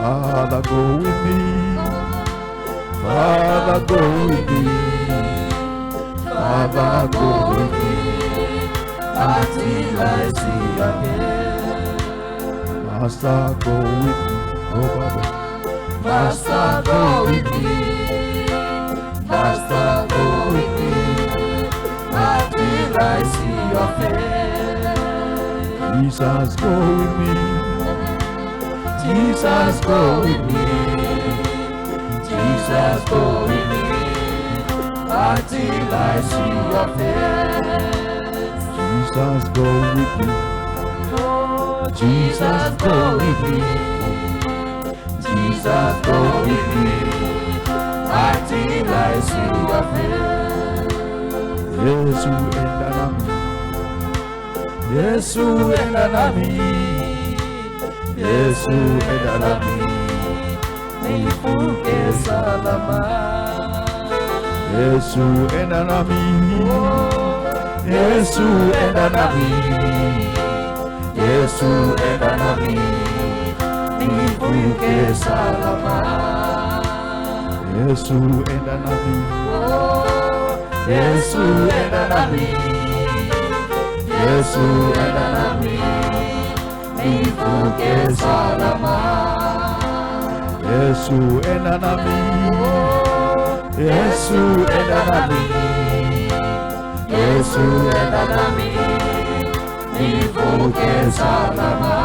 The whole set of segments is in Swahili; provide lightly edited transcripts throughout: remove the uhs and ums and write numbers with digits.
Father, go with me. Father, go with me. Father, go with me until I see your face. Master, go with me. Oh, Baba. Master, go with me. Master, go with me until I see your face. Jesus, go with me. Jesus, go with me. Jesus, go with me until I see your face. Jesus, go with me. Jesus, go with me. Jesus, go with me until I see your face. Yesu enda nami. Yesu enda nami. Yesu enda nami. Nivuke salama. Yesu enda nami. Yesu enda nami. Yesu enda nami. Nivuke salama. Yesu enda nami. Yesu enda nami. Yesu enda nami. Nivuke salama. Yesu enda nami. Yesu enda nami. Yesu enda nami. Nivuke salama.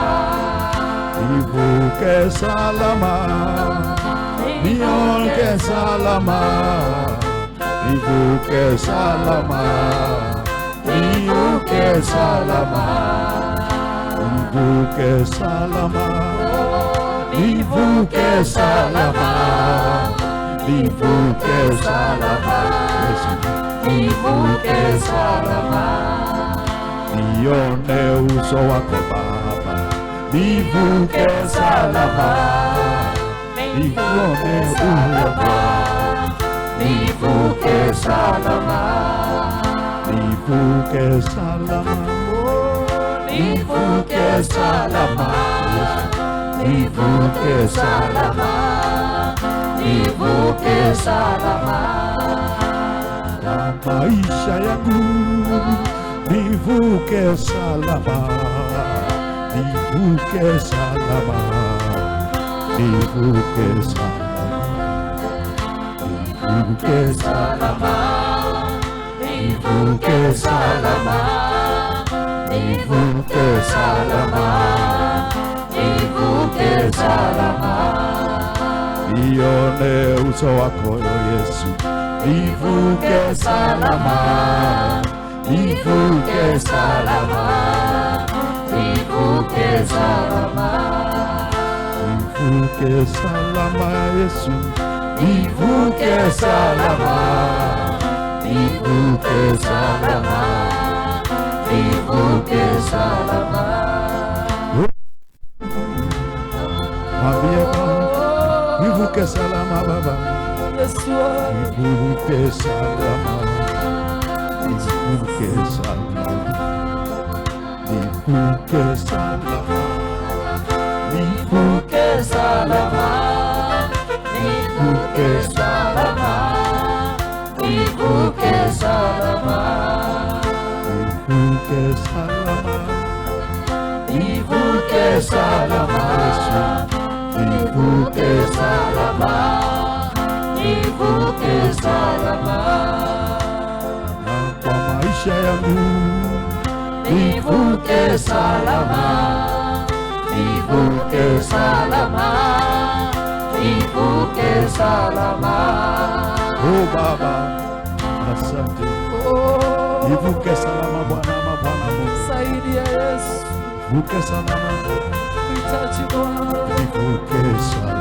Nivuke salama. Nivuke salama. Nivuke salama. Nivuke salama. Nivuke salama. Nivuke salama. Nivuke salama. Nivuke salama. Nione uso wako Baba. Nivuke salama. Nione uso wako. Nivuke salama. Nivuke salama. Nivuke salama. Nivuke salama. Nivuke salama. Na maisha yangu nivuke salama. Nivuke salama. Nivuke salama. Nivuke salama. Nivuke salama. Nivuke salama. Nivuke salama. Nione uso wako Yesu. Nivuke salama. Nivuke salama. Nivuke salama. Nivuke salama Yesu. Nivuke salama. Nivuke salama. Nivuke salama. Mwambie nivuke salama Baba. Nivuke salama. Nivuke salama. Nivuke salama. Nivuke salama. Nivuke salama. Nivuke salama. Nivuke salama. Nivuke salama. Nivuke salama. Nivuke salama. Na kwa maisha yangu nivuke salama. Nivuke salama. Nivuke salama. Oh Baba, asante. Nivuke salama Bwana, Bwana Mungu. Saidia Yesu. Nivuke salama. Uhitaji Bwana. Nivuke salama.